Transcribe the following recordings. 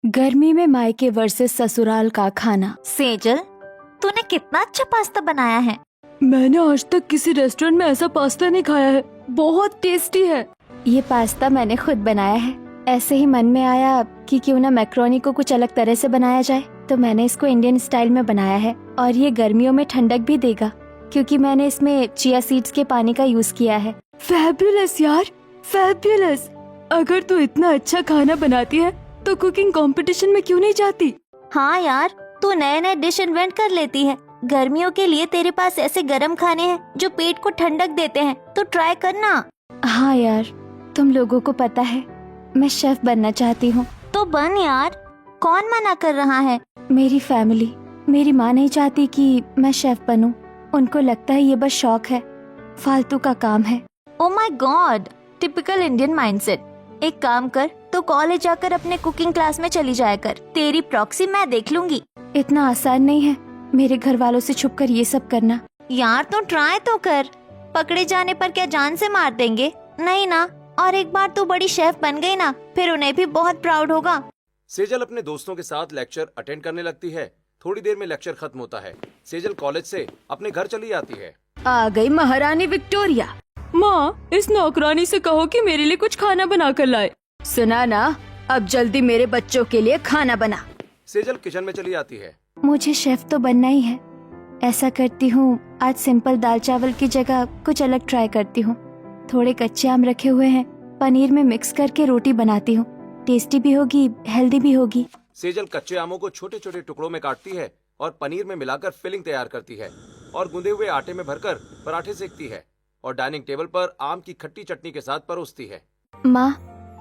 गर्मी में मायके वर्सेस ससुराल का खाना। सेजल, तूने कितना अच्छा पास्ता बनाया है। मैंने आज तक किसी रेस्टोरेंट में ऐसा पास्ता नहीं खाया है, बहुत टेस्टी है। ये पास्ता मैंने खुद बनाया है। ऐसे ही मन में आया कि क्यों ना मैक्रोनी को कुछ अलग तरह से बनाया जाए, तो मैंने इसको इंडियन स्टाइल में बनाया है। और ये गर्मियों में ठंडक भी देगा क्योंकि मैंने इसमें चिया सीड्स के पानी का यूज किया है। फैबुलस यार, फैबुलस। अगर तू इतना अच्छा खाना बनाती है तो कुकिंग कंपटीशन में क्यों नहीं जाती? हाँ यार, तू नए नए डिश इन्वेंट कर लेती है। गर्मियों के लिए तेरे पास ऐसे गरम खाने हैं जो पेट को ठंडक देते हैं, तो ट्राई करना। हाँ यार, तुम लोगों को पता है मैं शेफ बनना चाहती हूँ। तो बन यार, कौन मना कर रहा है। मेरी फैमिली, मेरी माँ नहीं चाहती कि मैं शेफ बनूं। उनको लगता है ये बस शौक है, फालतू का काम है। Oh my God, typical Indian mindset. एक काम कर, तो कॉलेज जाकर अपने कुकिंग क्लास में चली जाया कर। तेरी प्रॉक्सी मैं देख लूंगी। इतना आसान नहीं है मेरे घर वालों से छुपकर ये सब करना। यार तो ट्राई तो कर। पकड़े जाने पर क्या जान से मार देंगे? नहीं ना। और एक बार तू बड़ी शेफ बन गई ना, फिर उन्हें भी बहुत प्राउड होगा। सेजल अपने दोस्तों के साथ लेक्चर अटेंड करने लगती है। थोड़ी देर में लेक्चर खत्म होता है। सेजल कॉलेज से अपने घर चली आती है। आ गई महारानी विक्टोरिया। माँ, इस नौकरानी से कहो कि मेरे लिए कुछ खाना बना कर लाए। सुना ना, अब जल्दी मेरे बच्चों के लिए खाना बना। सेजल किचन में चली आती है। मुझे शेफ तो बनना ही है। ऐसा करती हूँ, आज सिंपल दाल चावल की जगह कुछ अलग ट्राई करती हूँ। थोड़े कच्चे आम रखे हुए हैं, पनीर में मिक्स करके रोटी बनाती हूँ। टेस्टी भी होगी, हेल्दी भी होगी। सेजल कच्चे आमों को छोटे छोटे टुकड़ों में काटती है और पनीर में मिलाकर फिलिंग तैयार करती है और गूंदे हुए आटे में भरकर पराठे सेकती है और डाइनिंग टेबल पर आम की खट्टी चटनी के साथ परोसती है। माँ,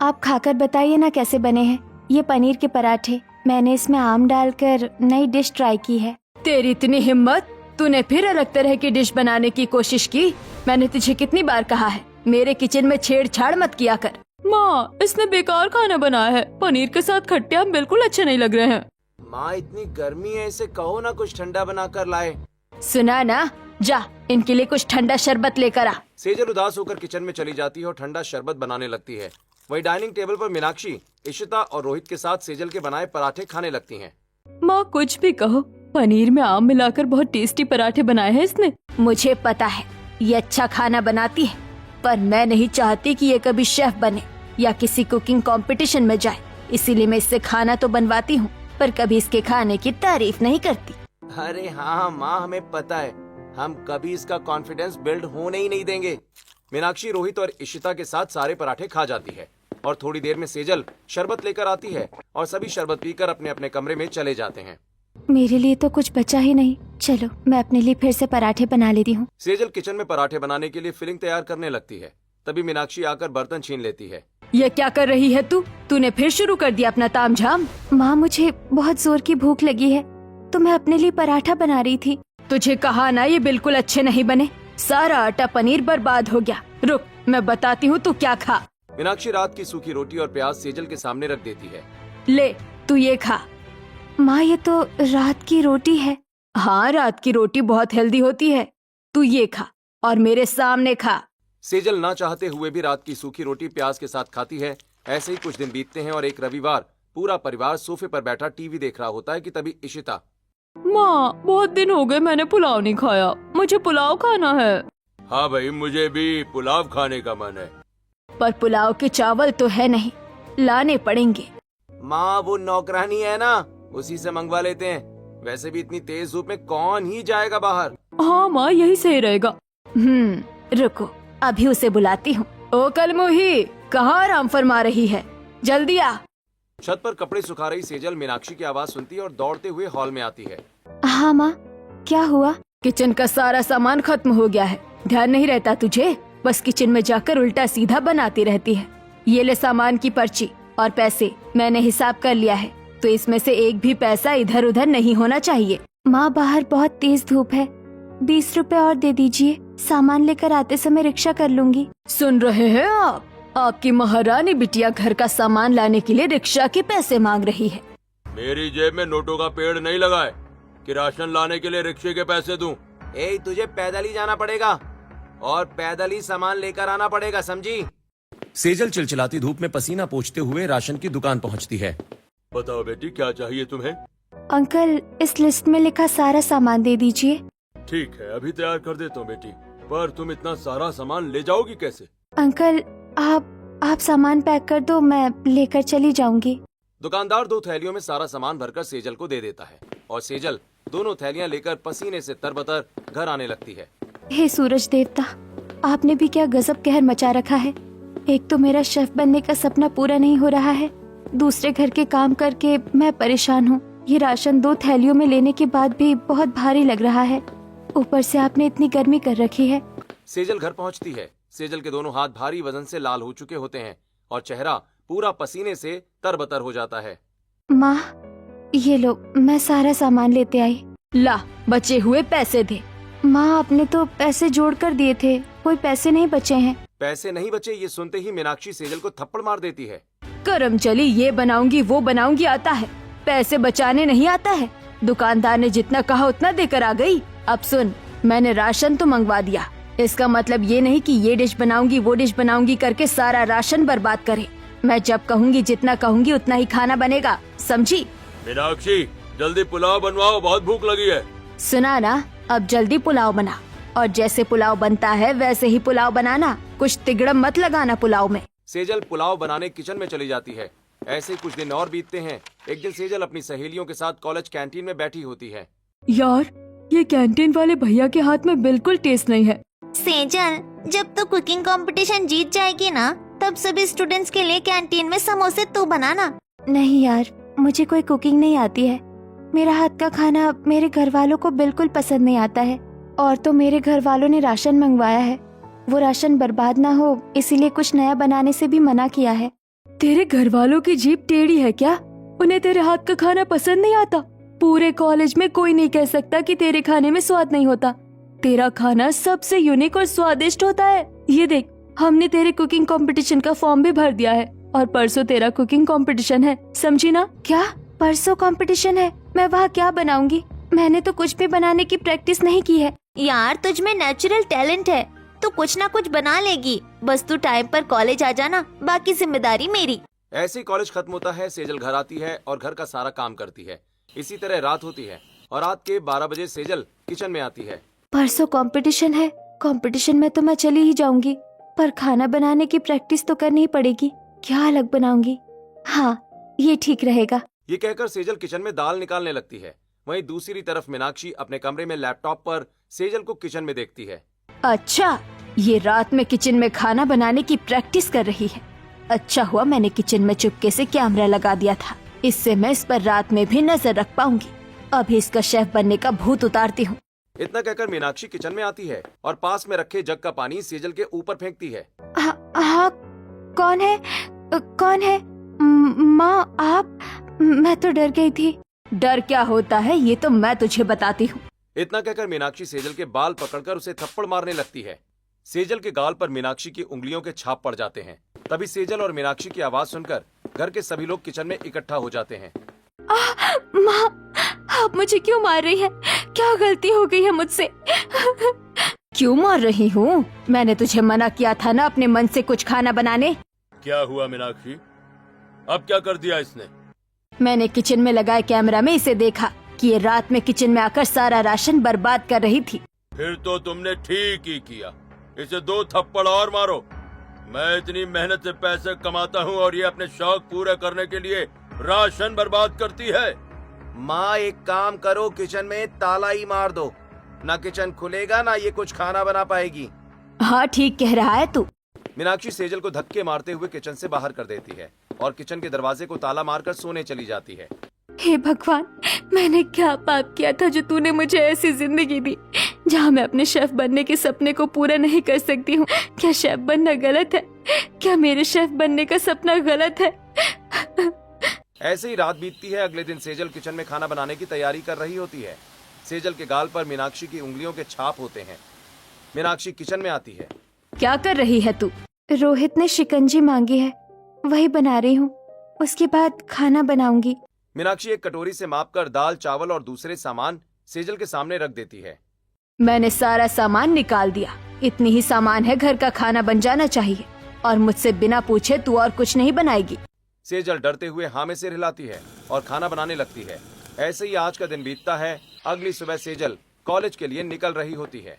आप खाकर बताइए ना कैसे बने हैं ये पनीर के पराठे। मैंने इसमें आम डालकर नई डिश ट्राई की है। तेरी इतनी हिम्मत, तूने फिर अलग तरह की डिश बनाने की कोशिश की। मैंने तुझे कितनी बार कहा है मेरे किचन में छेड़छाड़ मत किया कर। माँ, इसने बेकार खाना बनाया है। पनीर के साथ खट्टे आम बिल्कुल अच्छे नहीं लग रहे हैं। माँ, इतनी गर्मी है, इसे कहो ना कुछ ठंडा बना कर लाए। सुना ना, जा इनके लिए कुछ ठंडा शरबत लेकर आ। सेजल उदास होकर किचन में चली जाती है और ठंडा शरबत बनाने लगती है। वही डाइनिंग टेबल पर मीनाक्षी, इशिता और रोहित के साथ सेजल के बनाए पराठे खाने लगती हैं। माँ, कुछ भी कहो, पनीर में आम मिलाकर बहुत टेस्टी पराठे बनाए हैं इसने। मुझे पता है ये अच्छा खाना बनाती है, पर मैं नहीं चाहती कि ये कभी शेफ बने या किसी कुकिंग कंपटीशन में जाए। इसीलिए मैं इससे खाना तो बनवाती हूँ, पर कभी इसके खाने की तारीफ नहीं करती। अरे हाँ माँ, हमें पता है, हम कभी इसका कॉन्फिडेंस बिल्ड होने ही नहीं देंगे। मीनाक्षी रोहित और इशिता के साथ सारे पराठे खा जाती है और थोड़ी देर में सेजल शरबत लेकर आती है और सभी शरबत पीकर अपने अपने कमरे में चले जाते हैं। मेरे लिए तो कुछ बचा ही नहीं। चलो मैं अपने लिए फिर से पराठे बना लेती हूँ। सेजल किचन में पराठे बनाने के लिए फिलिंग तैयार करने लगती है। तभी मीनाक्षी आकर बर्तन छीन लेती है। ये क्या कर रही है तू? तूने फिर शुरू कर दिया अपना तामझाम। माँ, मुझे बहुत जोर की भूख लगी है तो मैं अपने लिए पराठा बना रही थी। तुझे कहा ना ये बिल्कुल अच्छे नहीं बने। सारा आटा पनीर बर्बाद हो गया। रुक, मैं बताती हूँ तू क्या खा। मीनाक्षी रात की सूखी रोटी और प्याज सेजल के सामने रख देती है। ले, तू ये खा। माँ, ये तो रात की रोटी है। हाँ, रात की रोटी बहुत हेल्दी होती है। तू ये खा और मेरे सामने खा। सेजल ना चाहते हुए भी रात की सूखी रोटी प्याज के साथ खाती है। ऐसे ही कुछ दिन बीतते हैं और एक रविवार पूरा परिवार सोफे पर बैठा टीवी देख रहा होता है कि तभी इशिता। माँ, बहुत दिन हो गए मैंने पुलाव नहीं खाया, मुझे पुलाव खाना है। हाँ भाई, मुझे भी पुलाव खाने का मन है। पर पुलाव के चावल तो है नहीं, लाने पड़ेंगे। माँ, वो नौकरानी है ना, उसी से मंगवा लेते हैं। वैसे भी इतनी तेज धूप में कौन ही जाएगा बाहर। हाँ माँ, यही सही रहेगा। रुको, अभी उसे बुलाती हूँ। ओ कलमुही, कहाँ आराम फरमा रही है? जल्दी आ। छत पर कपड़े सुखा रही सेजल मीनाक्षी की आवाज सुनती है और दौड़ते हुए हॉल में आती है। हाँ माँ, क्या हुआ? किचन का सारा सामान खत्म हो गया है। ध्यान नहीं रहता तुझे? बस किचन में जाकर उल्टा सीधा बनाती रहती है। ये ले सामान की पर्ची और पैसे, मैंने हिसाब कर लिया है, तो इसमें से एक भी पैसा इधर उधर नहीं होना चाहिए। माँ, बाहर बहुत तेज धूप है, 20 रुपए और दे दीजिए। सामान लेकर आते समय रिक्शा कर लूंगी। सुन रहे हैं आप? आपकी महारानी बिटिया घर का सामान लाने के लिए रिक्शा के पैसे मांग रही है। मेरी जेब में नोटों का पेड़ नहीं लगा है कि राशन लाने के लिए रिक्शे के पैसे दूं। तुझे पैदल ही जाना पड़ेगा और पैदल ही सामान लेकर आना पड़ेगा, समझी? सेजल चिलचिलाती धूप में पसीना पोंछते हुए राशन की दुकान पहुंचती है। बताओ बेटी, क्या चाहिए तुम्हें? अंकल, इस लिस्ट में लिखा सारा सामान दे दीजिए। ठीक है, अभी तैयार कर देता हूँ बेटी। पर तुम इतना सारा सामान ले जाओगी कैसे? अंकल, आप सामान पैक कर दो, मैं लेकर चली जाऊंगी। दुकानदार 2 थैलियों में सारा सामान भरकर सेजल को दे देता है और सेजल दोनों थैलियां लेकर पसीने से तरबतर घर आने लगती है। हे सूरज देवता, आपने भी क्या गजब कहर मचा रखा है। एक तो मेरा शेफ बनने का सपना पूरा नहीं हो रहा है, दूसरे घर के काम करके मैं परेशान हूँ। ये राशन 2 थैलियों में लेने के बाद भी बहुत भारी लग रहा है। ऊपर से आपने इतनी गर्मी कर रखी है। सेजल घर पहुंचती है। सेजल के दोनों हाथ भारी वजन से लाल हो चुके होते हैं और चेहरा पूरा पसीने से तरबतर हो जाता है। माँ, ये लो, मैं सारा सामान लेते आई। ला, बचे हुए पैसे दे। माँ, आपने तो पैसे जोड़ कर दिए थे, कोई पैसे नहीं बचे हैं। पैसे नहीं बचे, ये सुनते ही मीनाक्षी सेजल को थप्पड़ मार देती है। करम चली, ये बनाऊंगी वो बनाऊंगी आता है, पैसे बचाने नहीं आता है। दुकानदार ने जितना कहा उतना देकर आ गई। अब सुन, मैंने राशन तो मंगवा दिया, इसका मतलब ये नहीं कि ये डिश बनाऊंगी वो डिश बनाऊंगी करके सारा राशन बर्बाद करे। मैं जब कहूँगी, जितना कहूँगी उतना ही खाना बनेगा, समझी? मीनाक्षी, जल्दी पुलाव बनवाओ, बहुत भूख लगी है। सुना ना, अब जल्दी पुलाव बना, और जैसे पुलाव बनता है वैसे ही पुलाव बनाना, कुछ तिगड़म मत लगाना पुलाव में। सेजल पुलाव बनाने किचन में चली जाती है। ऐसे कुछ दिन और बीतते हैं। एक दिन सेजल अपनी सहेलियों के साथ कॉलेज कैंटीन में बैठी होती है। यार, ये कैंटीन वाले भैया के हाथ में बिल्कुल टेस्ट नहीं है। सेजल, जब तू कुकिंग कंपटीशन जीत जाएगी ना, तब सभी स्टूडेंट्स के लिए कैंटीन में समोसे तू बनाना। नहीं यार, मुझे कोई कुकिंग नहीं आती है। मेरा हाथ का खाना मेरे घर वालों को बिल्कुल पसंद नहीं आता है। और तो मेरे घर वालों ने राशन मंगवाया है, वो राशन बर्बाद ना हो इसीलिए कुछ नया बनाने से भी मना किया है। तेरे घर वालों की जीभ टेढ़ी है क्या? उन्हें तेरे हाथ का खाना पसंद नहीं आता? पूरे कॉलेज में कोई नहीं कह सकता कि तेरे खाने में स्वाद नहीं होता। तेरा खाना सबसे यूनिक और स्वादिष्ट होता है। ये देख, हमने तेरे कुकिंग कंपटीशन का फॉर्म भी भर दिया है और परसों तेरा कुकिंग कंपटीशन है, समझी ना? क्या परसों कंपटीशन है? मैं वहाँ क्या बनाऊंगी? मैंने तो कुछ भी बनाने की प्रैक्टिस नहीं की है। यार, तुझ में नेचुरल टैलेंट है, तू कुछ ना कुछ बना लेगी। बस तू टाइम पर कॉलेज आ जाना, बाकी जिम्मेदारी मेरी। ऐसे ही कॉलेज खत्म होता है। सेजल घर आती है और घर का सारा काम करती है। इसी तरह रात होती है और रात के 12 बजे सेजल किचन में आती है। परसों कंपटीशन है, कंपटीशन में तो मैं चली ही जाऊंगी, पर खाना बनाने की प्रैक्टिस तो करनी ही पड़ेगी। क्या अलग बनाऊंगी? हाँ, ये ठीक रहेगा। ये कहकर सेजल किचन में दाल निकालने लगती है। वहीं दूसरी तरफ मीनाक्षी अपने कमरे में लैपटॉप पर सेजल को किचन में देखती है। अच्छा, ये रात में किचन में खाना बनाने की प्रैक्टिस कर रही है। अच्छा हुआ मैंने किचन में चुपके से कैमरा लगा दिया था, इससे मैं इस पर रात में भी नजर रख पाऊंगी। अभी इसका शेफ बनने का भूत उतारती हूँ। इतना कहकर मीनाक्षी किचन में आती है और पास में रखे जग का पानी सेजल के ऊपर फेंकती है। हाँ, कौन है? कौन है? माँ, आप? मैं तो डर गई थी। डर क्या होता है ये तो मैं तुझे बताती हूँ। इतना कहकर मीनाक्षी सेजल के बाल पकड़कर उसे थप्पड़ मारने लगती है। सेजल के गाल पर मीनाक्षी की उंगलियों के छाप पड़ जाते हैं। तभी सेजल और मीनाक्षी की आवाज सुनकर घर के सभी लोग किचन में इकट्ठा हो जाते हैं। माँ, आप मुझे क्यों मार रही हैं? क्या गलती हो गई है मुझसे? क्यों मार रही हूँ? मैंने तुझे मना किया था ना अपने मन से कुछ खाना बनाने। क्या हुआ मीनाक्षी, अब क्या कर दिया इसने? मैंने किचन में लगाए कैमरा में इसे देखा कि ये रात में किचन में आकर सारा राशन बर्बाद कर रही थी। फिर तो तुमने ठीक ही किया, इसे 2 थप्पड़ और मारो। मैं इतनी मेहनत से पैसे कमाता हूँ और ये अपने शौक पूरे करने के लिए राशन बर्बाद करती है। माँ, एक काम करो, किचन में ताला ही मार दो, ना किचन खुलेगा ना ये कुछ खाना बना पाएगी। हाँ, ठीक कह रहा है तू। मीनाक्षी सेजल को धक्के मारते हुए किचन से बाहर कर देती है और किचन के दरवाजे को ताला मारकर सोने चली जाती है। हे भगवान, मैंने क्या पाप किया था जो तूने मुझे ऐसी जिंदगी दी जहाँ मैं अपने शेफ बनने के सपने को पूरा नहीं कर सकती हूँ। क्या शेफ बनना गलत है? क्या मेरे शेफ बनने का सपना गलत है? ऐसे ही रात बीतती है। अगले दिन सेजल किचन में खाना बनाने की तैयारी कर रही होती है। सेजल के गाल पर मीनाक्षी की उंगलियों के छाप होते हैं। मीनाक्षी किचन में आती है। क्या कर रही है तू? रोहित ने शिकंजी मांगी है, वही बना रही हूँ, उसके बाद खाना बनाऊंगी। मीनाक्षी एक कटोरी से मापकर दाल, चावल और दूसरे सामान सेजल के सामने रख देती है। मैंने सारा सामान निकाल दिया, इतनी ही सामान है, घर का खाना बन जाना चाहिए और मुझसे बिना पूछे तू और कुछ नहीं बनाएगी। सेजल डरते हुए हाँ में सिर हिलाती है और खाना बनाने लगती है। ऐसे ही आज का दिन बीतता है। अगली सुबह सेजल कॉलेज के लिए निकल रही होती है।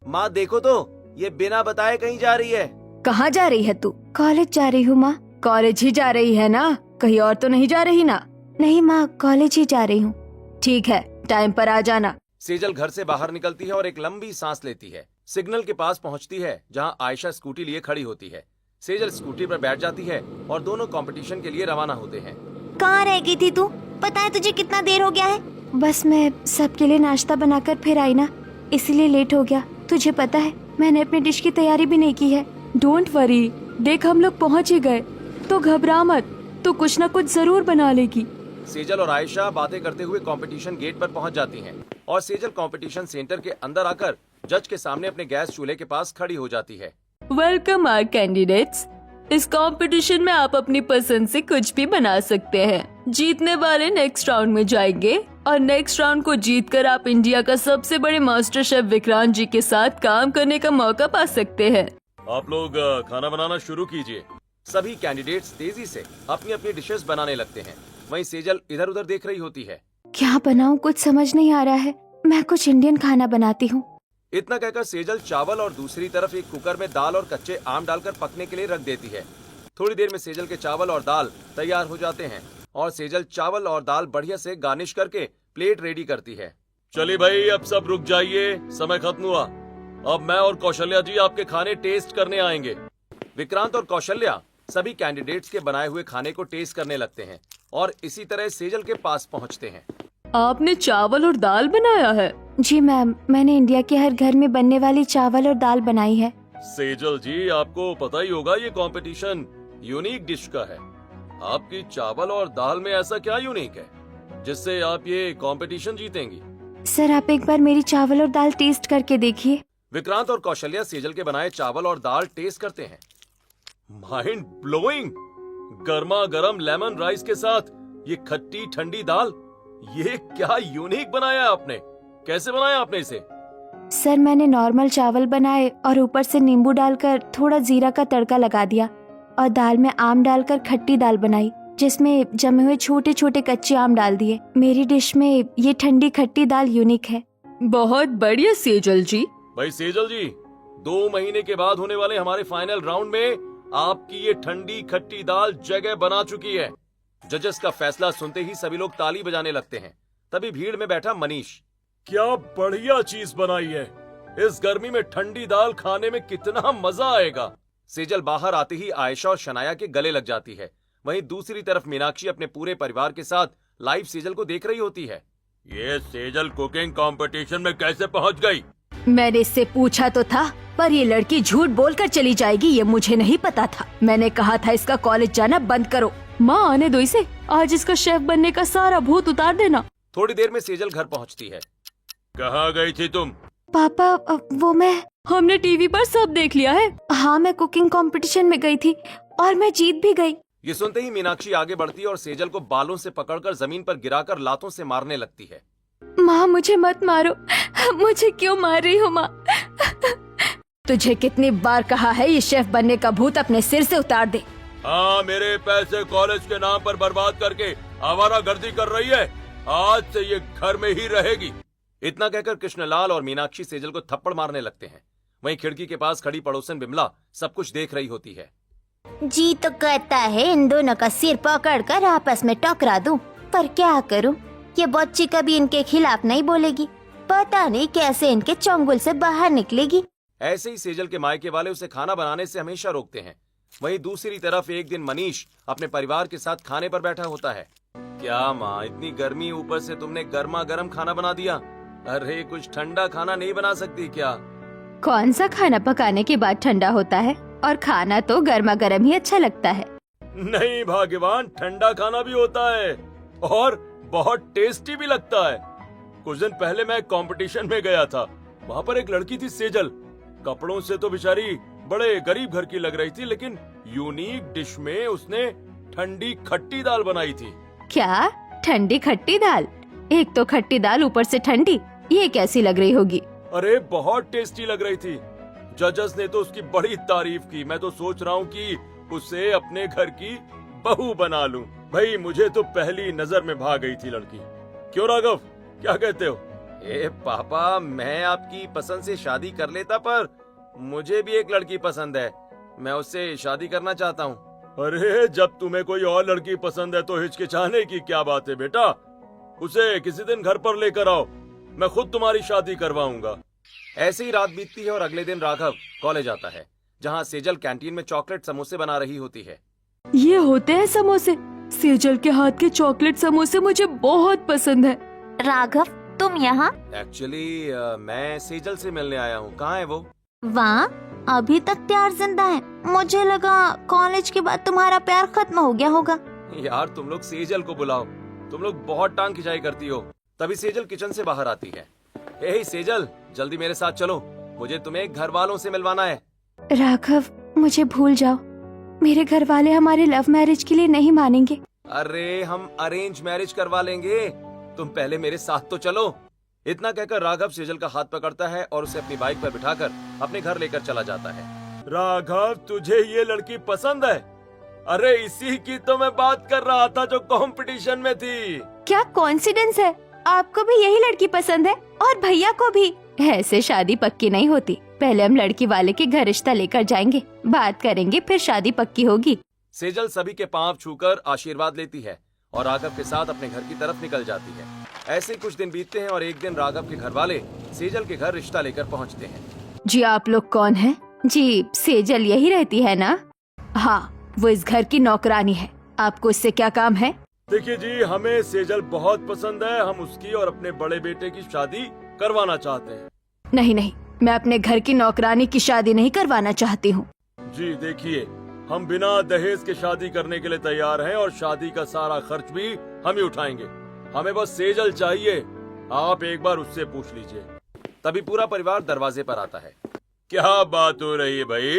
माँ देखो तो, ये बिना बताए कहीं जा रही है। कहाँ जा रही है तू? कॉलेज जा रही हूँ माँ। कॉलेज ही जा रही है ना, कहीं और तो नहीं जा रही ना? नहीं माँ, कॉलेज ही जा रही हूँ। ठीक है, टाइम पर आ जाना। सेजल घर से बाहर निकलती है और एक लंबी सांस लेती है। सिग्नल के पास पहुंचती है जहां आयशा स्कूटी लिए खड़ी होती है। सेजल स्कूटी पर बैठ जाती है और दोनों कंपटीशन के लिए रवाना होते हैं। कहाँ रह गई थी तू? पता है तुझे कितना देर हो गया है? बस मैं सबके लिए नाश्ता बनाकर फिर आई ना, इसलिए लेट हो गया। तुझे पता है मैंने अपनी डिश की तैयारी भी नहीं की है। डोंट वरी, देख हम लोग पहुँच ही गए, तो घबरा मत, तो कुछ न कुछ जरूर बना लेगी। सेजल और आयशा बातें करते हुए कंपटीशन गेट पर पहुंच जाती हैं और सेजल कंपटीशन सेंटर के अंदर आकर जज के सामने अपने गैस चूल्हे के पास खड़ी हो जाती है। Welcome our candidates. इस कंपटीशन में आप अपनी पसंद से कुछ भी बना सकते हैं। जीतने वाले नेक्स्ट राउंड में जाएंगे और नेक्स्ट राउंड को जीतकर आप इंडिया का सबसे बड़े मास्टर शेफ विक्रांत जी के साथ काम करने का मौका पा सकते हैं। आप लोग खाना बनाना शुरू कीजिए। सभी कैंडिडेट्स तेजी से अपनी अपनी डिशेस बनाने लगते हैं। वहीं सेजल इधर उधर देख रही होती है। क्या बनाऊं, कुछ समझ नहीं आ रहा है। मैं कुछ इंडियन खाना बनाती हूँ। इतना कहकर सेजल चावल और दूसरी तरफ एक कुकर में दाल और कच्चे आम डालकर पकने के लिए रख देती है। थोड़ी देर में सेजल के चावल और दाल तैयार हो जाते हैं और सेजल चावल और दाल बढ़िया से गार्निश करके प्लेट रेडी करती है। चलिए भाई, अब सब रुक जाइए, समय खत्म हुआ। अब मैं और कौशल्या जी आपके खाने टेस्ट करने आएंगे। विक्रांत और कौशल्या सभी कैंडिडेट्स के बनाए हुए खाने को टेस्ट करने लगते हैं और इसी तरह सेजल के पास पहुंचते हैं। आपने चावल और दाल बनाया है? जी मैम, मैंने इंडिया के हर घर में बनने वाली चावल और दाल बनाई है। सेजल जी, आपको पता ही होगा ये कंपटीशन यूनिक डिश का है। आपकी चावल और दाल में ऐसा क्या यूनिक है जिससे आप ये कंपटीशन जीतेंगी? सर आप एक बार मेरी चावल और दाल टेस्ट करके देखिए। विक्रांत और कौशल्या सेजल के बनाए चावल और दाल टेस्ट करते हैं। Mind blowing! गर्मा गर्म लेमन राइस के साथ ये खट्टी ठंडी दाल, ये क्या यूनिक बनाया आपने? कैसे बनाया आपने इसे? सर मैंने नॉर्मल चावल बनाए और ऊपर से नींबू डालकर थोड़ा जीरा का तड़का लगा दिया और दाल में आम डालकर खट्टी दाल बनाई जिसमें जमे हुए छोटे छोटे कच्चे आम डाल दिए। मेरी डिश में ये ठंडी खट्टी दाल यूनिक है। बहुत बढ़िया सेजल जी। भाई सेजल जी, 2 महीने के बाद होने वाले हमारे फाइनल राउंड में आपकी ये ठंडी खट्टी दाल जगह बना चुकी है। जजेस का फैसला सुनते ही सभी लोग ताली बजाने लगते हैं। तभी भीड़ में बैठा मनीष, क्या बढ़िया चीज बनाई है। इस गर्मी में ठंडी दाल खाने में कितना मजा आएगा। सेजल बाहर आते ही आयशा और शनाया के गले लग जाती है। वहीं दूसरी तरफ मीनाक्षी अपने पूरे परिवार के साथ लाइव सेजल को देख रही होती है। ये सेजल कुकिंग कंपटीशन में कैसे पहुंच गई? मैंने इससे पूछा तो था, पर ये लड़की झूठ बोलकर चली जाएगी ये मुझे नहीं पता था। मैंने कहा था इसका कॉलेज जाना बंद करो। माँ आने दो इसे, आज इसका शेफ बनने का सारा भूत उतार देना। थोड़ी देर में सेजल घर पहुंचती है। कहाँ गई थी तुम? पापा हमने टीवी पर सब देख लिया है। हाँ मैं कुकिंग कंपटीशन में गई थी और मैं जीत भी गई। ये सुनते ही मीनाक्षी आगे बढ़ती है और सेजल को बालों से पकड़कर जमीन पर गिराकर लातों से मारने लगती है। माँ मुझे मत मारो, मुझे क्यों मार रही हो माँ? तुझे कितनी बार कहा है ये शेफ बनने का भूत अपने सिर से उतार दे। हाँ, मेरे पैसे कॉलेज के नाम पर बर्बाद करके आवारागर्दी कर रही है। आज से ये घर में ही रहेगी। इतना कहकर कृष्णलाल और मीनाक्षी सेजल को थप्पड़ मारने लगते हैं। वहीं खिड़की के पास खड़ी पड़ोसन बिमला सब कुछ देख रही होती है। जी तो कहता है इन दोनों का सिर पकड़कर आपस में टकरा दूं, पर क्या करूं? ये बच्ची कभी इनके खिलाफ नहीं बोलेगी। पता नहीं कैसे इनके चंगुल से बाहर निकलेगी। ऐसे ही सेजल के मायके वाले उसे खाना बनाने से हमेशा रोकते हैं। वहीं दूसरी तरफ एक दिन मनीष अपने परिवार के साथ खाने पर बैठा होता है। क्या माँ, इतनी गर्मी, ऊपर से तुमने गर्मा गर्म खाना बना दिया। अरे कुछ ठंडा खाना नहीं बना सकती क्या? कौन सा खाना पकाने के बाद ठंडा होता है? और खाना तो गर्मा गर्म ही अच्छा लगता है। नहीं भाग्यवान, ठंडा खाना भी होता है और बहुत टेस्टी भी लगता है। कुछ दिन पहले मैं कंपटीशन में गया था। वहाँ पर एक लड़की थी सेजल। कपड़ों से तो बेचारी बड़े गरीब घर की लग रही थी, लेकिन यूनिक डिश में उसने ठंडी खट्टी दाल बनाई थी। क्या ठंडी खट्टी दाल? एक तो खट्टी दाल ऊपर से ठंडी, ये कैसी लग रही होगी? अरे बहुत टेस्टी लग रही थी। जजेस ने तो उसकी बड़ी तारीफ की। मैं तो सोच रहा हूँ कि उसे अपने घर की बहू बना लूं। भाई मुझे तो पहली नजर में भा गई थी लड़की। क्यों राघव, क्या कहते हो? ए पापा, मैं आपकी पसंद से शादी कर लेता, पर मुझे भी एक लड़की पसंद है। मैं उससे शादी करना चाहता हूँ। अरे जब तुम्हें कोई और लड़की पसंद है तो हिचकिचाने की क्या बात है बेटा। उसे किसी दिन घर पर लेकर आओ, मैं खुद तुम्हारी शादी करवाऊंगा। ऐसे ही रात बीतती है और अगले दिन राघव कॉलेज आता है, जहाँ सेजल कैंटीन में चॉकलेट समोसे बना रही होती है। ये होते हैं समोसे। सेजल के हाथ के चॉकलेट समोसे मुझे बहुत पसंद है। राघव, तुम यहाँ? एक्चुअली मैं सेजल से मिलने आया हूँ। कहाँ है वो? वाह, अभी तक प्यार जिंदा है। मुझे लगा कॉलेज के बाद तुम्हारा प्यार खत्म हो गया होगा। यार तुम लोग सेजल को बुलाओ, तुम लोग बहुत टांग खिंचाई करती हो। तभी सेजल किचन से बाहर आती है। हे सेजल, जल्दी मेरे साथ चलो, मुझे तुम्हें घर वालों से मिलवाना है। राघव, मुझे भूल जाओ। मेरे घर वाले हमारे लव मैरिज के लिए नहीं मानेंगे। अरे हम अरेंज मैरिज करवा लेंगे, तुम पहले मेरे साथ तो चलो। इतना कहकर राघव सेजल का हाथ पकड़ता है और उसे अपनी बाइक पर बिठाकर अपने घर लेकर चला जाता है। राघव, तुझे ये लड़की पसंद है? अरे इसी की तो मैं बात कर रहा था जो कंपटीशन में थी। क्या कॉन्सिडेंस है, आपको भी यही लड़की पसंद है और भैया को भी। ऐसे शादी पक्की नहीं होती। पहले हम लड़की वाले के घर रिश्ता लेकर जाएंगे, बात करेंगे, फिर शादी पक्की होगी। सेजल सभी के पांव छूकर आशीर्वाद लेती है और राघव के साथ अपने घर की तरफ निकल जाती है। ऐसे कुछ दिन बीतते हैं और एक दिन राघव के घर वाले सेजल के घर रिश्ता लेकर पहुंचते हैं। जी आप लोग कौन हैं? जी सेजल यही रहती है ना? हाँ, वो इस घर की नौकरानी है। आपको इससे क्या काम है? देखिए जी, हमें सेजल बहुत पसंद है। हम उसकी और अपने बड़े बेटे की शादी करवाना चाहते हैं। नहीं नहीं, मैं अपने घर की नौकरानी की शादी नहीं करवाना चाहती हूँ। जी देखिए, हम बिना दहेज के शादी करने के लिए तैयार हैं और शादी का सारा खर्च भी हम ही उठाएंगे। हमें बस सेजल चाहिए, आप एक बार उससे पूछ लीजिए। तभी पूरा परिवार दरवाजे पर आता है। क्या बात हो रही है भाई?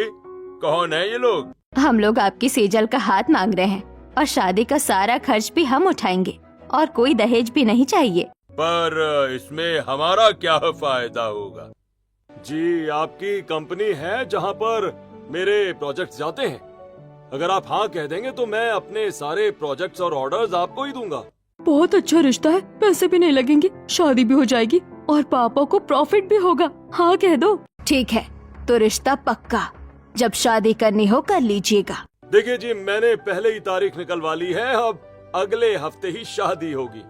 कौन है ये लोग? हम लोग आपकी सेजल का हाथ मांग रहे हैं और शादी का सारा खर्च भी हम उठाएंगे और कोई दहेज भी नहीं चाहिए। पर इसमें हमारा क्या फायदा होगा? जी, आपकी कंपनी है जहाँ पर मेरे प्रोजेक्ट्स जाते हैं। अगर आप हाँ कह देंगे तो मैं अपने सारे प्रोजेक्ट्स और ऑर्डर्स आपको ही दूंगा। बहुत अच्छा रिश्ता है, पैसे भी नहीं लगेंगे, शादी भी हो जाएगी और पापा को प्रॉफिट भी होगा। हाँ कह दो। ठीक है, तो रिश्ता पक्का। जब शादी करनी हो कर लीजिएगा। देखिए जी, मैंने पहले ही तारीख निकलवा ली है, अब अगले हफ्ते ही शादी होगी।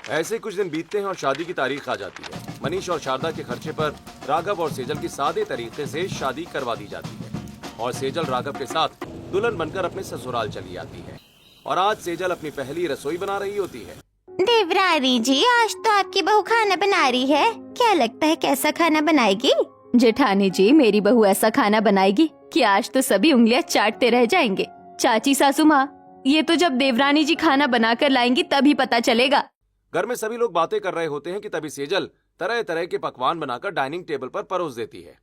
ऐसे कुछ दिन बीतते हैं और शादी की तारीख आ जाती है। मनीष और शारदा के खर्चे पर राघव और सेजल की सादे तरीके से शादी करवा दी जाती है और सेजल राघव के साथ दुल्हन बनकर अपने ससुराल चली आती है। और आज सेजल अपनी पहली रसोई बना रही होती है। देवरानी जी, आज तो आपकी बहू खाना बना रही है। क्या लगता है कैसा खाना बनाएगी? जेठानी जी, मेरी बहू ऐसा खाना बनाएगी कि आज तो सभी उंगलियां चाटते रह जाएंगे। चाची सासू माँ, ये तो जब देवरानी जी खाना बनाकर लाएंगी तभी पता चलेगा। घर में सभी लोग बातें कर रहे होते हैं कि तभी सेजल तरह तरह के पकवान बनाकर डाइनिंग टेबल पर परोस देती है।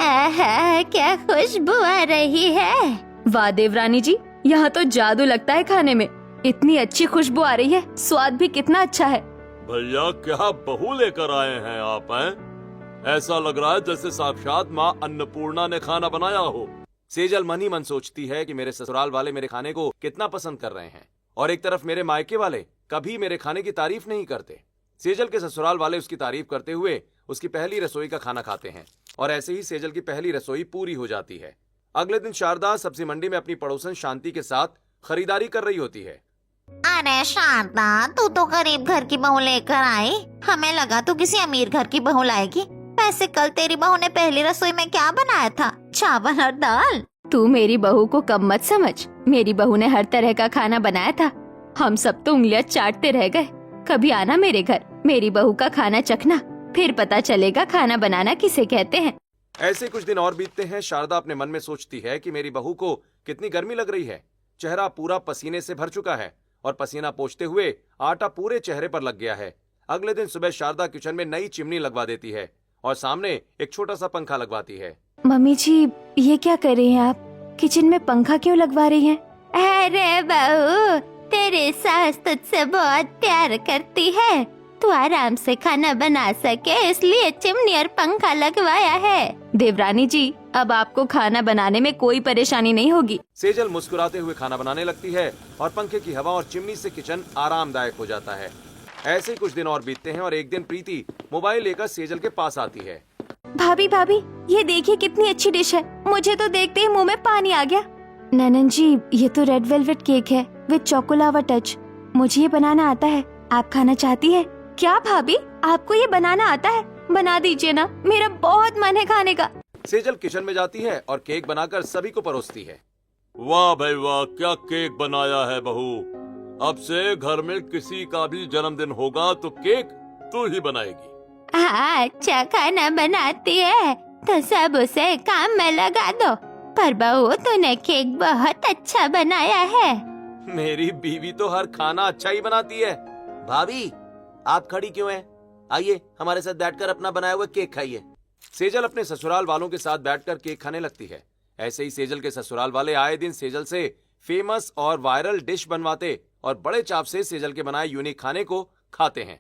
आहा, क्या खुशबू आ रही है। वाह देवरानी जी, यहाँ तो जादू लगता है खाने में। इतनी अच्छी खुशबू आ रही है, स्वाद भी कितना अच्छा है। भैया, क्या बहू लेकर आए हैं आप हैं? ऐसा लग रहा है जैसे साक्षात माँ अन्नपूर्णा ने खाना बनाया हो। सेजल मन ही मन सोचती है कि मेरे ससुराल वाले मेरे खाने को कितना पसंद कर रहे हैं और एक तरफ मेरे मायके वाले कभी मेरे खाने की तारीफ नहीं करते। सेजल के ससुराल वाले उसकी तारीफ करते हुए उसकी पहली रसोई का खाना खाते हैं और ऐसे ही सेजल की पहली रसोई पूरी हो जाती है। अगले दिन शारदा सब्जी मंडी में अपनी पड़ोसन शांति के साथ खरीदारी कर रही होती है। अरे शारदा, तू तो गरीब घर की बहू लेकर आई। हमें लगा तू किसी अमीर घर की बहू लाएगी। वैसे कल तेरी बहू ने पहली रसोई में क्या बनाया था? चावल और दाल। तू मेरी बहू को कम मत समझ। मेरी बहू ने हर तरह का खाना बनाया था। हम सब तो उंगलियां चाटते रह गए। कभी आना मेरे घर, मेरी बहू का खाना चखना, फिर पता चलेगा खाना बनाना किसे कहते हैं। ऐसे कुछ दिन और बीतते हैं। शारदा अपने मन में सोचती है कि मेरी बहू को कितनी गर्मी लग रही है। चेहरा पूरा पसीने से भर चुका है और पसीना पोंछते हुए आटा पूरे चेहरे पर लग गया है। अगले दिन सुबह शारदा किचन में नई चिमनी लगवा देती है और सामने एक छोटा सा पंखा लगवाती है। मम्मी जी, ये क्या कर रही हैं आप? किचन में पंखा क्यों लगवा रही हैं? अरे बहू, तेरी सास तुझसे बहुत प्यार करती है। तू तू आराम से खाना बना सके इसलिए चिमनी और पंखा लगवाया है। देवरानी जी, अब आपको खाना बनाने में कोई परेशानी नहीं होगी। सेजल मुस्कुराते हुए खाना बनाने लगती है और पंखे की हवा और चिमनी से किचन आरामदायक हो जाता है। ऐसे ही कुछ दिन और बीतते हैं और एक दिन प्रीति मोबाइल लेकर सेजल के पास आती है। भाभी भाभी, ये देखिए कितनी अच्छी डिश है, मुझे तो देखते ही मुंह में पानी आ गया। ननन जी, ये तो रेड वेलवेट केक है विद चॉकोलावा टच। मुझे ये बनाना आता है, आप खाना चाहती है? क्या भाभी, आपको ये बनाना आता है? बना दीजिए ना, मेरा बहुत मन है खाने का। सेजल किचन में जाती है और केक बनाकर सभी को परोसती है। वाह भाई वाह, क्या केक बनाया है बहू। अब से घर में किसी का भी जन्मदिन होगा तो केक तू ही बनाएगी। हाँ, अच्छा खाना बनाती है तो सब उसे काम में लगा दो। पर बहू, तूने केक बहुत अच्छा बनाया है। मेरी बीवी तो हर खाना अच्छा ही बनाती है। भाभी, आप खड़ी क्यों हैं? आइए हमारे साथ बैठकर अपना बनाया हुआ केक खाइए। सेजल अपने ससुराल वालों के साथ बैठकर केक खाने लगती है। ऐसे ही सेजल के ससुराल वाले आए दिन सेजल से फेमस और वायरल डिश बनवाते और बड़े चाव से सेजल के बनाए यूनिक खाने को खाते हैं।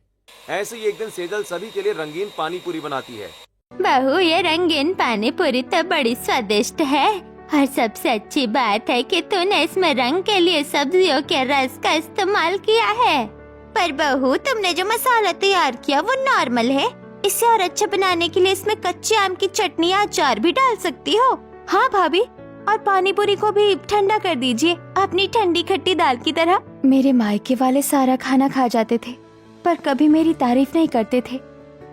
ऐसे ही एक दिन सेजल सभी के लिए रंगीन पानी पूरी बनाती है। बहू, ये रंगीन पानी पूरी तो बड़ी स्वादिष्ट है और सबसे अच्छी बात है कि तूने इसमें रंग के लिए सब्जियों के रस का इस्तेमाल किया है। पर बहू, तुमने जो मसाला तैयार किया वो नॉर्मल है। इसे और अच्छा बनाने के लिए इसमें कच्चे आम की चटनी या अचार भी डाल सकती हो। हाँ भाभी, और पानी पूरी को भी ठंडा कर दीजिए अपनी ठंडी खट्टी दाल की तरह। मेरे मायके वाले सारा खाना खा जाते थे पर कभी मेरी तारीफ नहीं करते थे,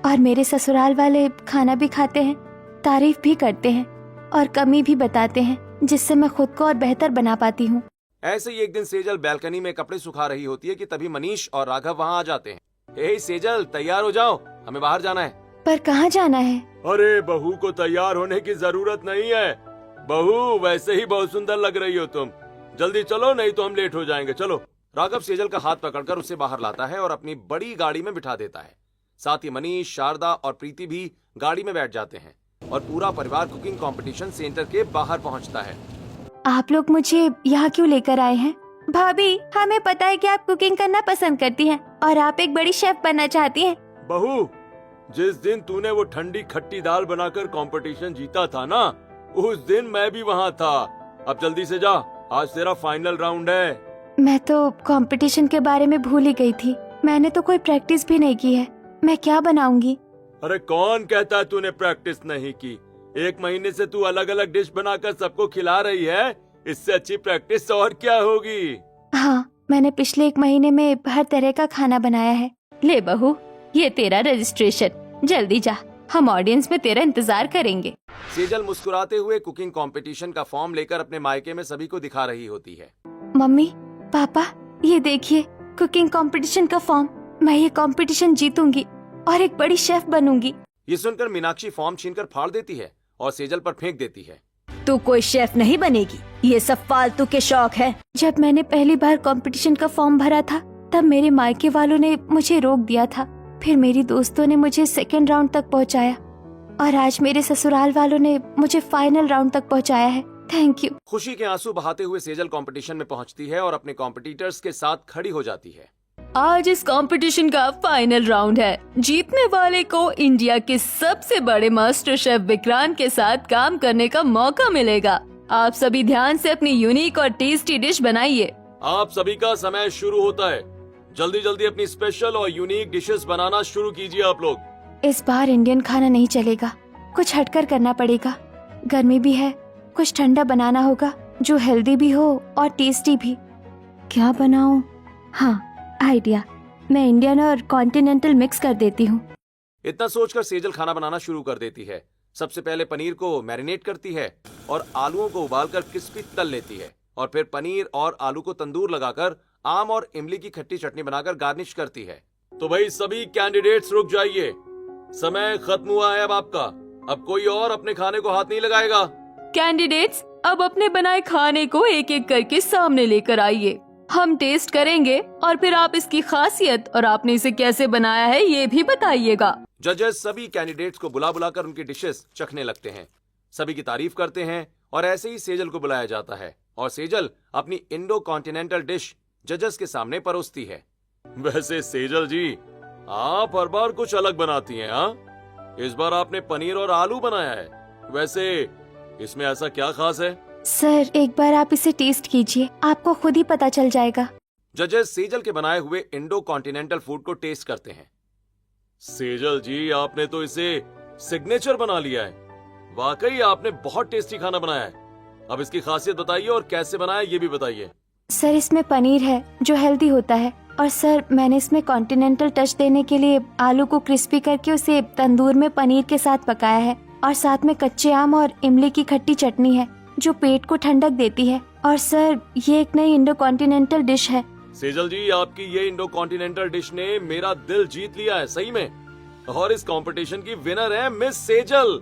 और मेरे ससुराल वाले खाना भी खाते हैं, तारीफ भी करते हैं और कमी भी बताते हैं, जिससे मैं खुद को और बेहतर बना पाती हूँ। ऐसे ही एक दिन सेजल बैल्कनी में कपड़े सुखा रही होती है कि तभी मनीष और राघव वहाँ आ जाते हैं। हे सेजल, तैयार हो जाओ, हमें बाहर जाना है। पर कहाँ जाना है? अरे बहू को तैयार होने की जरूरत नहीं है। बहू, वैसे ही बहुत सुंदर लग रही हो तुम। जल्दी चलो, नहीं तो हम लेट हो जाएंगे। चलो। राघव सेजल का हाथ पकड़कर उसे बाहर लाता है और अपनी बड़ी गाड़ी में बिठा देता है। साथ ही मनीष, शारदा और प्रीति भी गाड़ी में बैठ जाते हैं और पूरा परिवार कुकिंग कंपटीशन सेंटर के बाहर पहुंचता है। आप लोग मुझे यहाँ क्यों लेकर आए हैं? भाभी, हमें पता है कि आप कुकिंग करना पसंद करती हैं और आप एक बड़ी शेफ बनना चाहती हैं। बहू, जिस दिन तूने वो ठंडी खट्टी दाल बनाकर कंपटीशन जीता था ना, उस दिन मैं भी वहाँ था। अब जल्दी से जा, आज तेरा फाइनल राउंड है। मैं तो कंपटीशन के बारे में भूल ही गई थी। मैंने तो कोई प्रैक्टिस भी नहीं की है। मैं क्या बनाऊंगी? अरे कौन कहता है तूने प्रैक्टिस नहीं की? 1 महीने से तू अलग अलग डिश बनाकर सबको खिला रही है। इससे अच्छी प्रैक्टिस और क्या होगी? हाँ, मैंने पिछले 1 महीने में हर तरह का खाना बनाया है। ले बहू, ये तेरा रजिस्ट्रेशन। जल्दी जा, हम ऑडियंस में तेरा इंतजार करेंगे। सेजल मुस्कुराते हुए कुकिंग कंपटीशन का फॉर्म लेकर अपने मायके में सभी को दिखा रही होती है। मम्मी, पापा, ये देखिए कुकिंग कंपटीशन का फॉर्म। मैं ये कंपटीशन जीतूंगी और एक बड़ी शेफ बनूंगी। ये सुनकर मीनाक्षी फॉर्म छीनकर फाड़ देती है और सेजल पर फेंक देती है। तू कोई शेफ नहीं बनेगी, ये सब फालतू के शौक है। जब मैंने पहली बार कंपटीशन का फॉर्म भरा था तब मेरे मायके वालों ने मुझे रोक दिया था। फिर मेरी दोस्तों ने मुझे सेकंड राउंड तक पहुंचाया और आज मेरे ससुराल वालों ने मुझे फाइनल राउंड तक पहुंचाया है। Thank you. खुशी के आंसू बहाते हुए सेजल कंपटीशन में पहुंचती है और अपने कॉम्पिटिटर्स के साथ खड़ी हो जाती है। आज इस कंपटीशन का फाइनल राउंड है। जीतने वाले को इंडिया के सबसे बड़े मास्टर शेफ विक्रांत के साथ काम करने का मौका मिलेगा। आप सभी ध्यान से अपनी यूनिक और टेस्टी डिश बनाइए। आप सभी का समय शुरू होता है। जल्दी जल्दी अपनी स्पेशल और यूनिक डिशेस बनाना शुरू कीजिए आप लोग। इस बार इंडियन खाना नहीं चलेगा, कुछ हटकर करना पड़ेगा। गर्मी भी है, कुछ ठंडा बनाना होगा जो हेल्दी भी हो और टेस्टी भी। क्या बनाऊं? हाँ, आइडिया। मैं इंडियन और कॉन्टिनेंटल मिक्स कर देती हूँ। इतना सोचकर सेजल खाना बनाना शुरू कर देती है। सबसे पहले पनीर को मैरिनेट करती है और आलूओं को उबालकर क्रिस्पी तल लेती है और फिर पनीर और आलू को तंदूर लगाकर आम और इमली की खट्टी चटनी बनाकर गार्निश करती है। तो भाई सभी कैंडिडेट्स रुक जाइए, समय खत्म हुआ है अब आपका। अब कोई और अपने खाने को हाथ नहीं लगाएगा। कैंडिडेट्स, अब अपने बनाए खाने को एक एक करके सामने लेकर आइए। हम टेस्ट करेंगे और फिर आप इसकी खासियत और आपने इसे कैसे बनाया है ये भी बताइएगा। जजेस सभी कैंडिडेट्स को बुला बुलाकर उनकी डिशेस चखने लगते हैं। सभी की तारीफ करते हैं और ऐसे ही सेजल को बुलाया जाता है और सेजल अपनी इंडो कॉन्टिनेंटल डिश जजेस के सामने परोसती है। वैसे सेजल जी, आप हर बार कुछ अलग बनाती हैं। हाँ, इस बार आपने पनीर और आलू बनाया है। वैसे इसमें ऐसा क्या खास है? सर एक बार आप इसे टेस्ट कीजिए, आपको खुद ही पता चल जाएगा। जजेस सेजल के बनाए हुए इंडो कॉन्टिनेंटल फूड को टेस्ट करते हैं। सेजल जी, आपने तो इसे सिग्नेचर बना लिया है। वाकई आपने बहुत टेस्टी खाना बनाया है। अब इसकी खासियत बताइए और कैसे बनाया ये भी बताइए। सर इसमें पनीर है जो हेल्दी होता है, और सर मैंने इसमें कॉन्टिनेंटल टच देने के लिए आलू को क्रिस्पी करके उसे तंदूर में पनीर के साथ पकाया है, और साथ में कच्चे आम और इमली की खट्टी चटनी है जो पेट को ठंडक देती है। और सर ये एक नई इंडो कॉन्टिनेंटल डिश है। सेजल जी, आपकी ये इंडो कॉन्टिनेंटल डिश ने मेरा दिल जीत लिया है सही में। और इस कंपटीशन की विनर है मिस सेजल।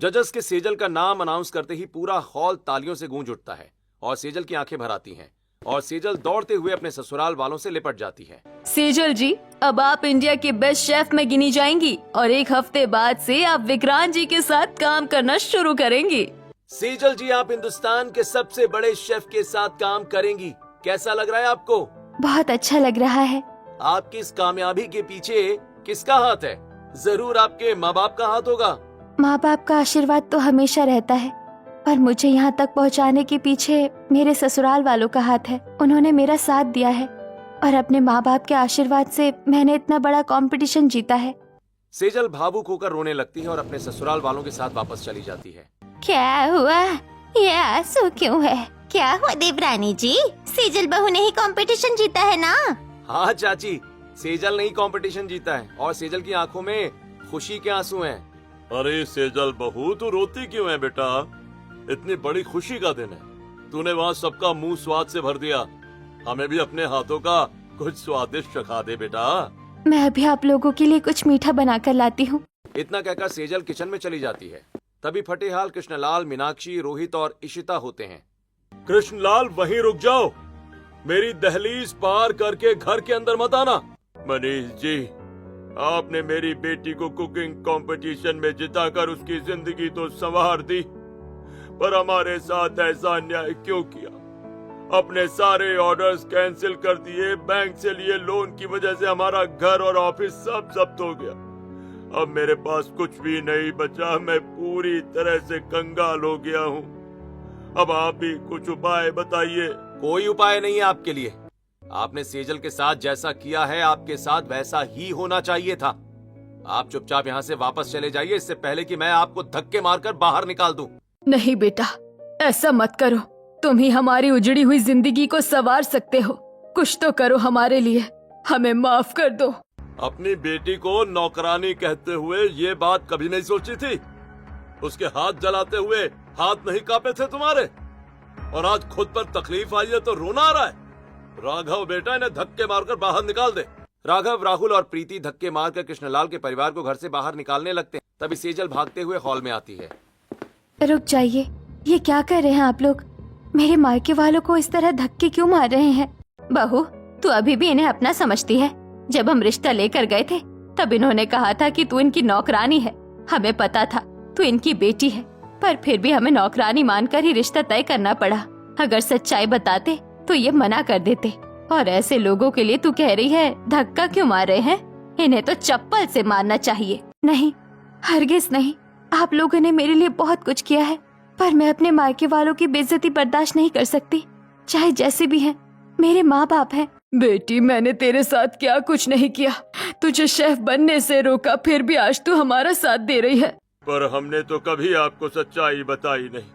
जजेस के सेजल का नाम अनाउंस करते ही पूरा हॉल तालियों से गूंज उठता है और सेजल की आंखें भर आती हैं और सेजल दौड़ते हुए अपने ससुराल वालों से लिपट जाती है। सेजल जी, अब आप इंडिया के बेस्ट शेफ में गिनी जाएंगी और एक हफ्ते बाद से आप विक्रांत जी के साथ काम करना शुरू करेंगी। सेजल जी, आप हिंदुस्तान के सबसे बड़े शेफ के साथ काम करेंगी। कैसा लग रहा है आपको? बहुत अच्छा लग रहा है। आपकी इस कामयाबी के पीछे किसका हाथ है? जरूर आपके माँ बाप का हाथ होगा। माँ बाप का आशीर्वाद तो हमेशा रहता है, पर मुझे यहाँ तक पहुँचाने के पीछे मेरे ससुराल वालों का हाथ है। उन्होंने मेरा साथ दिया है और अपने माँ बाप के आशीर्वाद से मैंने इतना बड़ा कंपटीशन जीता है। सेजल भावुक होकर रोने लगती है और अपने ससुराल वालों के साथ वापस चली जाती है। क्या हुआ? ये आंसू क्यों है? क्या हुआ देवरानी जी? सेजल बहू ने ही कंपटीशन जीता है ना? हाँ चाची, सेजल ने ही कंपटीशन जीता है और सेजल की आंखों में खुशी के आंसू हैं। अरे सेजल बहू, तू रोती क्यों है बेटा? इतनी बड़ी खुशी का दिन है। तूने वहाँ सबका मुंह स्वाद से भर दिया। हमें भी अपने हाथों का कुछ स्वादिष्ट चखा दे बेटा। मैं अभी आप लोगों के लिए कुछ मीठा बनाकर लाती हूँ। इतना कहकर सेजल किचन में चली जाती है। तभी फटेहाल कृष्णलाल, मीनाक्षी, रोहित और इशिता होते हैं। कृष्णलाल, वहीं रुक जाओ। मेरी दहलीज पार करके घर के अंदर मत आना। मनीष जी, आपने मेरी बेटी को कुकिंग कंपटीशन में जिताकर उसकी जिंदगी तो संवार दी, पर हमारे साथ ऐसा अन्याय क्यों किया? अपने सारे ऑर्डर्स कैंसिल कर दिए। बैंक से लिए लोन की वजह से हमारा घर और ऑफिस सब जब्त हो गया। अब मेरे पास कुछ भी नहीं बचा। मैं पूरी तरह से कंगाल हो गया हूँ। अब आप भी कुछ उपाय बताइए। कोई उपाय नहीं है आपके लिए। आपने सेजल के साथ जैसा किया है आपके साथ वैसा ही होना चाहिए था। आप चुपचाप यहाँ से वापस चले जाइए, इससे पहले कि मैं आपको धक्के मारकर बाहर निकाल दूं। नहीं बेटा, ऐसा मत करो। तुम ही हमारी उजड़ी हुई जिंदगी को संवार सकते हो। कुछ तो करो हमारे लिए, हमें माफ कर दो। अपनी बेटी को नौकरानी कहते हुए ये बात कभी नहीं सोची थी? उसके हाथ जलाते हुए हाथ नहीं कांपे थे तुम्हारे? और आज खुद पर तकलीफ आई है तो रोना आ रहा है? राघव बेटा, इन्हें धक्के मारकर बाहर निकाल दे। राघव, राहुल और प्रीति धक्के मारकर कृष्णलाल के परिवार को घर से बाहर निकालने लगते हैं। तभी सेजल भागते हुए हॉल में आती है। रुक जाइए, ये क्या कर रहे हैं आप लोग? मेरे मायके वालों को इस तरह धक्के क्यों मार रहे हैं? बहू, तू अभी भी इन्हें अपना समझती है? जब हम रिश्ता लेकर गए थे तब इन्होंने कहा था कि तू इनकी नौकरानी है। हमें पता था तू इनकी बेटी है, पर फिर भी हमें नौकरानी मानकर ही रिश्ता तय करना पड़ा। अगर सच्चाई बताते तो ये मना कर देते। और ऐसे लोगों के लिए तू कह रही है धक्का क्यों मार रहे हैं? इन्हें तो चप्पल से मारना चाहिए। नहीं, हरगिज नहीं। आप लोगों ने मेरे लिए बहुत कुछ किया है, पर मैं अपने मायके वालों की बेइज्जती बर्दाश्त नहीं कर सकती, चाहे जैसे भी हैं। मेरे माँ बाप हैं। बेटी, मैंने तेरे साथ क्या कुछ नहीं किया। तुझे शेफ बनने से रोका, फिर भी आज तू हमारा साथ दे रही है। पर हमने तो कभी आपको सच्चाई बताई नहीं।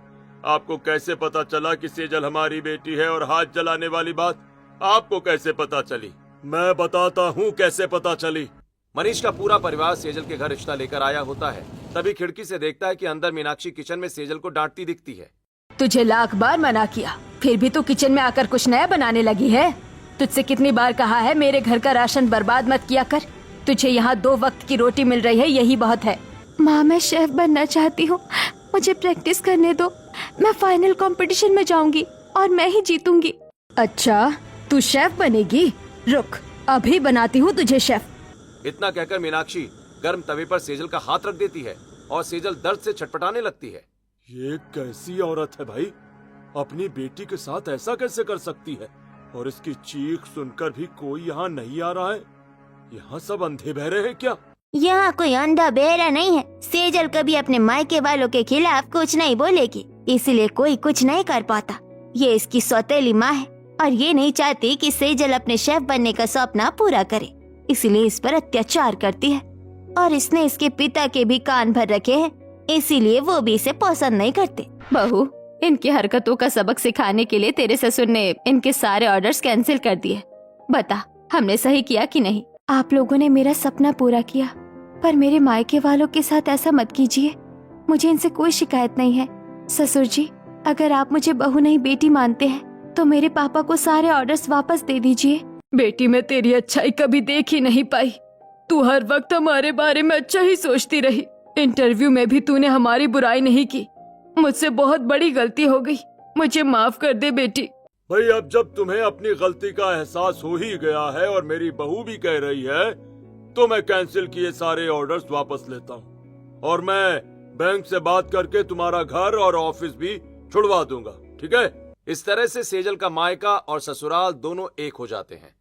आपको कैसे पता चला कि सेजल हमारी बेटी है? और हाथ जलाने वाली बात आपको कैसे पता चली? मैं बताता हूँ कैसे पता चली। मनीष का पूरा परिवार सेजल के घर रिश्ता लेकर आया होता है। तभी खिड़की से देखता है कि अंदर मीनाक्षी किचन में सेजल को डांटती दिखती है। तुझे लाख बार मना किया, फिर भी तू किचन में आकर कुछ नया बनाने लगी है। तुझसे कितनी बार कहा है मेरे घर का राशन बर्बाद मत किया कर। तुझे यहाँ 2 वक्त की रोटी मिल रही है, यही बहुत है। माँ, मैं शेफ बनना चाहती हूँ, मुझे प्रैक्टिस करने दो। मैं फाइनल कंपटीशन में जाऊंगी और मैं ही जीतूंगी। अच्छा, तू शेफ बनेगी? रुक, अभी बनाती हूँ तुझे शेफ। इतना कहकर मीनाक्षी गर्म तवे पर सेजल का हाथ रख देती है और सेजल दर्द से छटपटाने लगती है। ये कैसी औरत है भाई? अपनी बेटी के साथ ऐसा कैसे कर सकती है? और इसकी चीख सुनकर भी कोई यहाँ नहीं आ रहा है। यहाँ सब अंधे बहरे हैं क्या? यहाँ कोई अंधा बहरा नहीं है। सेजल कभी अपने मायके वालों के खिलाफ कुछ नहीं बोलेगी, इसलिए कोई कुछ नहीं कर पाता। ये इसकी सौतेली माँ है और ये नहीं चाहती कि सेजल अपने शेफ बनने का सपना पूरा करे, इसलिए इस पर अत्याचार करती है। और इसने इसके पिता के भी कान भर रखे हैं, इसीलिए वो भी इसे पसंद नहीं करते। बहू, इनकी हरकतों का सबक सिखाने के लिए तेरे ससुर ने इनके सारे ऑर्डर्स कैंसिल कर दिए। बता, हमने सही किया कि नहीं? आप लोगों ने मेरा सपना पूरा किया, पर मेरे मायके वालों के साथ ऐसा मत कीजिए। मुझे इनसे कोई शिकायत नहीं है। ससुर जी, अगर आप मुझे बहू नहीं बेटी मानते हैं तो मेरे पापा को सारे ऑर्डर्स वापस दे दीजिए। बेटी, मैं तेरी अच्छाई कभी देख ही नहीं पाई। तू हर वक्त हमारे बारे में अच्छा ही सोचती रही। इंटरव्यू में भी तूने हमारी बुराई नहीं की। मुझसे बहुत बड़ी गलती हो गई, मुझे माफ कर दे बेटी। भाई, अब जब तुम्हें अपनी गलती का एहसास हो ही गया है और मेरी बहू भी कह रही है, तो मैं कैंसिल किए सारे ऑर्डर्स वापस लेता हूँ और मैं बैंक से बात करके तुम्हारा घर और ऑफिस भी छुड़वा दूंगा, ठीक है? इस तरह से सेजल का मायका और ससुराल दोनों एक हो जाते हैं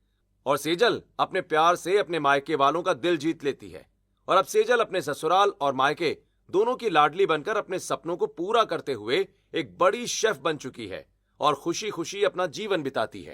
और सेजल अपने प्यार से अपने मायके वालों का दिल जीत लेती है। और अब सेजल अपने ससुराल और मायके दोनों की लाडली बनकर अपने सपनों को पूरा करते हुए एक बड़ी शेफ बन चुकी है और खुशी खुशी अपना जीवन बिताती है।